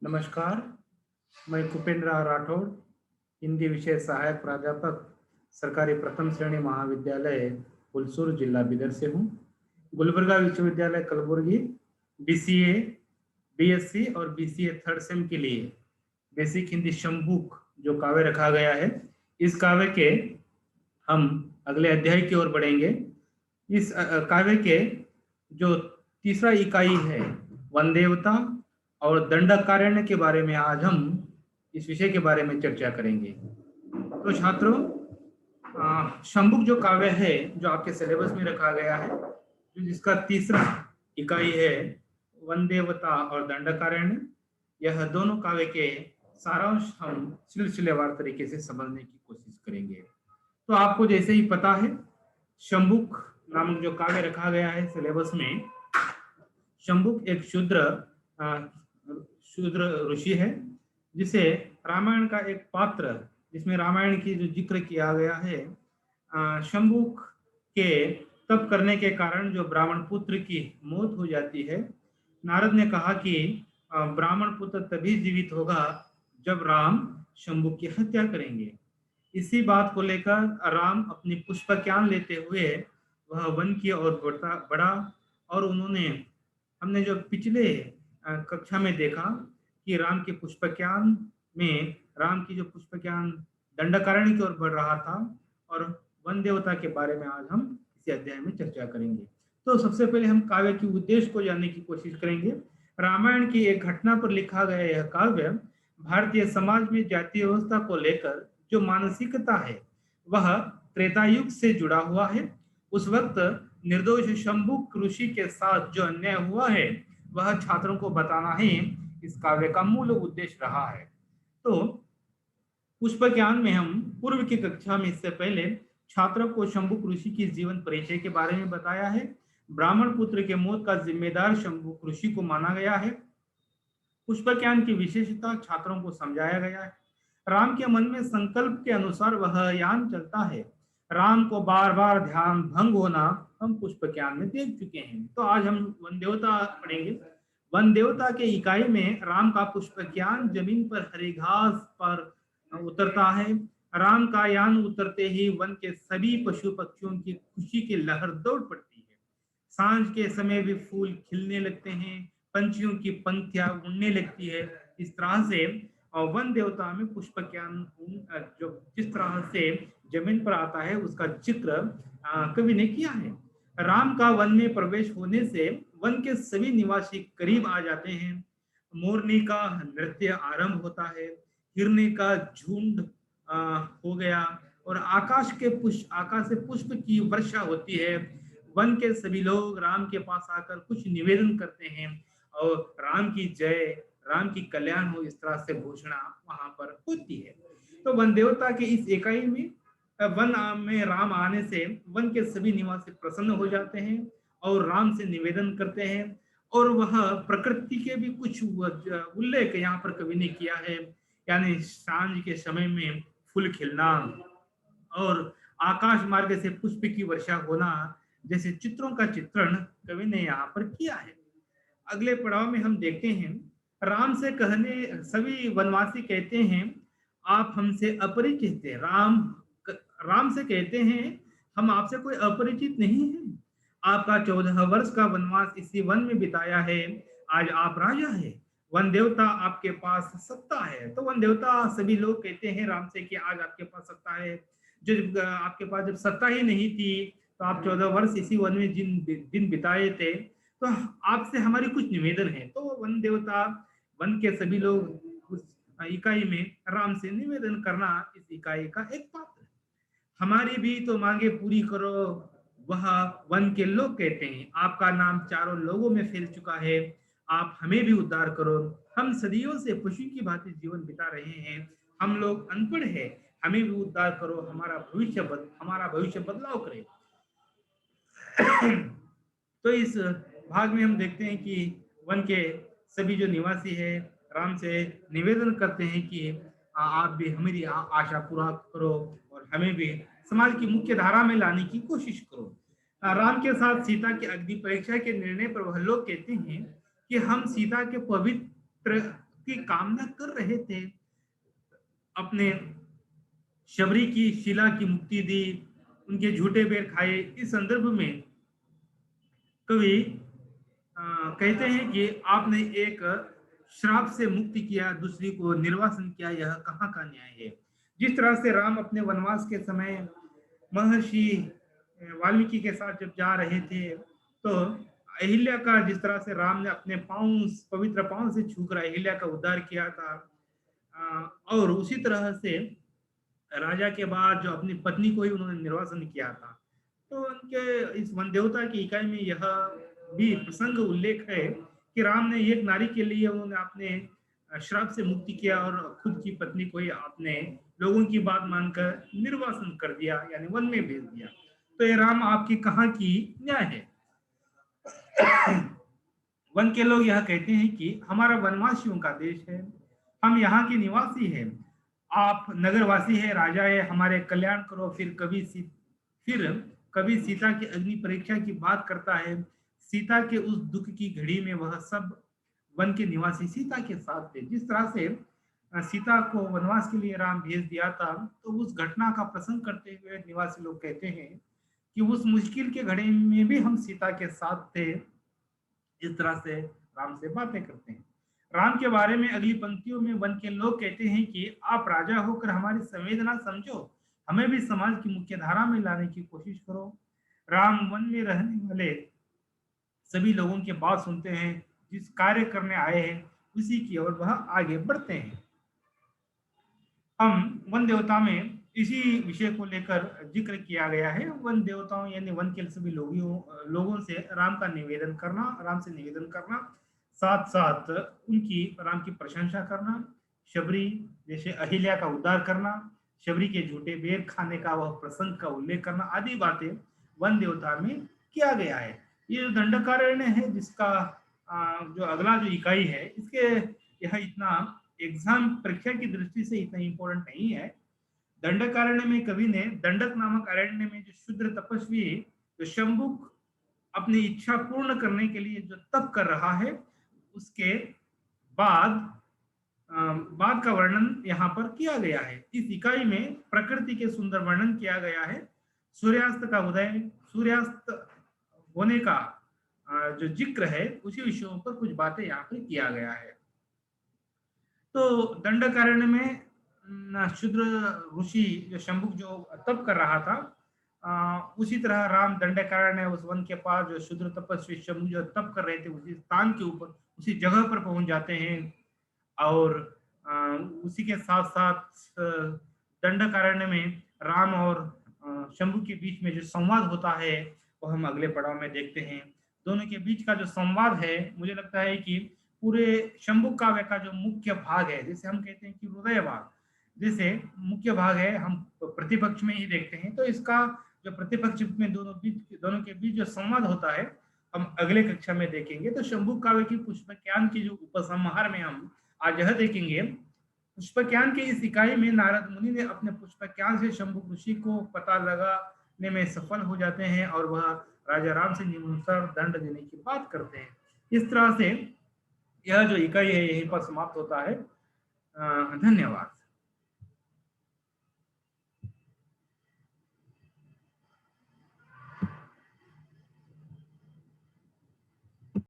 नमस्कार, मैं कुपेंद्र आर राठौड़, हिंदी विषय सहायक प्राध्यापक, सरकारी प्रथम श्रेणी महाविद्यालय हुलसूर, जिला बीदर से हूँ। गुलबर्गा विश्वविद्यालय कलबुर्गी बीसीए, बीएससी और बीसीए थर्ड सेम के लिए बेसिक हिंदी शंबुक जो काव्य रखा गया है, इस काव्य के हम अगले अध्याय की ओर बढ़ेंगे। इस काव्य के जो तीसरा इकाई है वनदेवता और दंडकारण्य के बारे में आज हम इस विषय के बारे में चर्चा करेंगे। तो छात्रों, शंबुक जो काव्य है जो आपके सिलेबस में रखा गया है, जो जिसका तीसरा इकाई है वनदेवता और दंडकारण्य, यह दोनों काव्य के सारांश हम सिलसिलेवार तरीके से समझने की कोशिश करेंगे। तो आपको जैसे ही पता है, शंबुक नामक जो काव्य रखा गया है सिलेबस में, शंबुक एक शूद्र ऋषि है, जिसे रामायण का एक पात्र, जिसमें रामायण की जो जिक्र किया गया है, शंबुक के तप करने के कारण जो ब्राह्मण पुत्र की मौत हो जाती है, नारद ने कहा कि ब्राह्मण पुत्र तभी जीवित होगा जब राम शंबुक की हत्या करेंगे। इसी बात को लेकर राम अपनी पुष्पज्ञान लेते हुए वह वन की ओर बढ़ा और उन्होंने, हमने जो पिछले कक्षा में देखा कि राम के पुष्पज्ञान में, राम की जो पुष्पज्ञान दंडकारण्य की ओर बढ़ रहा था, और वन देवता के बारे में आज हम इसी अध्याय में चर्चा करेंगे। तो सबसे पहले हम काव्य के उद्देश्य को जानने की कोशिश करेंगे। रामायण की एक घटना पर लिखा गया यह काव्य भारतीय समाज में जातीय व्यवस्था को लेकर जो मानसिकता है वह त्रेता युग से जुड़ा हुआ है। उस वक्त निर्दोष शंबुक ऋषि के साथ जो अन्याय हुआ है वह छात्रों को बताना ही इस काव्य का मूल उद्देश्य रहा है। तो पुष्प ज्ञान में हम पूर्व की कक्षा में इससे पहले छात्रों को शंबुक ऋषि की जीवन परिचय के बारे में बताया है। ब्राह्मण पुत्र के मौत का जिम्मेदार शंबुक ऋषि को माना गया है। पुष्प ज्ञान की विशेषता छात्रों को समझाया गया है। राम के मन में संकल्प के अनुसार वह यान चलता है। राम को बार बार ध्यान भंग होना हम पुष्प ज्ञान में देख चुके हैं। तो आज हम वन देवता पढ़ेंगे। वन देवता के इकाई में राम का पुष्प ज्ञान जमीन पर हरी घास पर उतरता है। राम का यान उतरते ही वन के सभी पशु पक्षियों की खुशी की लहर दौड़ पड़ती है। सांझ के समय भी फूल खिलने लगते हैं, पंछियों की पंक्तियां उड़ने लगती है। इस तरह से वन देवता में पुष्प ज्ञान जो जिस तरह से जमीन पर आता है उसका जिक्र कवि ने किया है। राम का वन में प्रवेश होने से वन के सभी निवासी करीब आ जाते हैं। मोरनी का नृत्य आरंभ होता है, हिरने का झुंड हो गया, और आकाश से पुष्प की वर्षा होती है। वन के सभी लोग राम के पास आकर कुछ निवेदन करते हैं और राम की जय, राम की कल्याण हो, इस तरह से घोषणा वहां पर होती है। तो वन देवता के इस इकाई में वन में राम आने से वन के सभी निवासी प्रसन्न हो जाते हैं और राम से निवेदन करते हैं। और वह प्रकृति के भी कुछ उल्लेख यहाँ पर कवि ने किया है, यानी सांझ के समय में फूल खिलना और आकाश मार्ग से पुष्प की वर्षा होना जैसे चित्रों का चित्रण कवि ने यहाँ पर किया है। अगले पड़ाव में हम देखते हैं, राम से कहने सभी वनवासी कहते हैं आप हमसे अपरिचित थे। राम से कहते हैं हम आपसे कोई अपरिचित नहीं है। आपका 14 वर्ष का वनवास इसी वन में बिताया है। आज आप राजा है, वन देवता आपके पास सत्ता है। तो वन देवता सभी लोग कहते हैं राम से कि आज आपके पास सत्ता है। जब आपके पास जब सत्ता ही नहीं थी तो आप 14 वर्ष इसी वन में जिन दिन बिताए थे, तो आपसे हमारी कुछ निवेदन है। तो वन देवता, वन के सभी लोग उस इकाई में राम से निवेदन करना इस इकाई का एक पात्र है। हमारी भी तो मांगे पूरी करो, वह वन के लोग कहते हैं। आपका नाम चारों लोगों में फैल चुका है, आप हमें भी उद्धार करो। हम सदियों से पशु की भांति जीवन बिता रहे हैं, हम लोग अनपढ़ हैं, हमें भी उद्धार करो, हमारा भविष्य बदलाव करे। तो इस भाग में हम देखते हैं कि वन के सभी जो निवासी है राम से निवेदन करते हैं कि आप भी हमारी आशा पूरा करो और हमें भी समाज की मुख्य धारा में लाने की कोशिश करो। राम के साथ सीता की अग्नि परीक्षा के निर्णय पर वह लोग कहते हैं कि हम सीता के की कामना कर रहे थे, अपने शबरी की शिला की मुक्ति दी, उनके झूठे बेर खाए। इस संदर्भ में कवि कहते हैं कि आपने एक श्राप से मुक्ति किया, दूसरी को निर्वासन किया, यह कहाँ का न्याय है। जिस तरह से राम अपने वनवास के समय महर्षि वाल्मीकि के साथ जब जा रहे थे, तो अहिल्या का जिस तरह से राम ने अपने पांव, पवित्र पांव से छूकर अहिल्या का उद्धार किया था, और उसी तरह से राजा के बाद जो अपनी पत्नी को ही उन्होंने निर्वासन किया था। तो उनके इस वन देवता की इकाई में यह भी प्रसंग उल्लेख है कि राम ने एक नारी के लिए उन्होंने अपने श्राप से मुक्ति किया और खुद की पत्नी को ही अपने लोगों की बात मानकर निर्वासन कर दिया, यानी वन में भेज दिया। तो ये राम आपकी कहाँ की न्याय है। वन के लोग यह कहते हैं कि हमारा वनवासियों का देश है, हम यहाँ के निवासी हैं, आप नगरवासी है, राजा है, हमारे कल्याण करो। फिर कभी सीता की अग्नि परीक्षा की बात करता है। सीता के उस दुख की घड़ी में वह सब वन के निवासी सीता के साथ थे। जिस तरह से सीता को वनवास के लिए राम भेज दिया था, तो उस घटना का प्रसंग करते हुए निवासी लोग कहते हैं कि उस मुश्किल के घड़ी में भी हम सीता के साथ थे। इस तरह से राम से बातें करते हैं। राम के बारे में अगली पंक्तियों में वन के लोग कहते हैं कि आप राजा होकर हमारी संवेदना समझो, हमें भी समाज की मुख्य धारा में लाने की कोशिश करो। राम वन में रहने वाले सभी लोगों की बात सुनते हैं, जिस कार्य करने आए हैं उसी की ओर वह आगे बढ़ते हैं। हम वन देवता में इसी विषय को लेकर जिक्र किया गया है। वन देवताओं यानी वन के सभी लोगों से राम का निवेदन करना, राम से निवेदन करना, साथ साथ उनकी राम की प्रशंसा करना, शबरी जैसे अहिल्या का उद्धार करना, शबरी के झूठे बेर खाने का वह प्रसंग का उल्लेख करना, आदि बातें वन देवता में किया गया है। ये जो दंडकारण्य है, जिसका जो अगला जो इकाई है, इसके यह इतना एग्जाम परीक्षा की दृष्टि से इतना इंपॉर्टेंट नहीं है। दंडकारण्य में कवि ने दंडक नामक अरण्य में जो शूद्र तपस्वी जो शंभुक अपनी इच्छा पूर्ण करने के लिए जो तप कर रहा है, उसके बाद बाद का वर्णन यहाँ पर किया गया है। इस इकाई में प्रकृति के सुंदर वर्णन किया गया है। सूर्यास्त का उदय, सूर्यास्त होने का जो जिक्र है, उसी विषयों पर कुछ बातें यहाँ पर किया गया है। तो दंडकारण्य में शूद्र ऋषि जो शंभुक जो तप कर रहा था, उसी तरह राम दंडकारण्य उस वन के पास जो शूद्र तपस्वी शंभुक जो तप कर रहे थे, उसी स्थान के ऊपर उसी जगह पर पहुंच जाते हैं। और उसी के साथ साथ दंडकारण्य में राम और शंभु के बीच में जो संवाद होता है, वो हम अगले पड़ाव में देखते हैं। दोनों के बीच का जो संवाद है, मुझे लगता है कि पूरे शंभु काव्य का जो मुख्य भाग है, जैसे हम कहते हैं कि हृदय भाग जैसे मुख्य भाग है, हम प्रतिपक्ष में ही देखते हैं। तो इसका जो प्रतिपक्ष में दोनों के बीच जो संवाद होता है, हम अगले कक्षा में देखेंगे। तो शंभु काव्य की पुष्पज्ञान की जो उपसंहार में हम आज यह देखेंगे। पुष्पज्ञान की इस इकाई में नारद मुनि ने अपने पुष्पज्ञान से शंभु ऋषि को पता लगाने में सफल हो जाते हैं और वह राजा राम से निम्नानुसार दंड देने की बात करते हैं। इस तरह से यह जो इकाई है यहीं पर समाप्त होता है। धन्यवाद।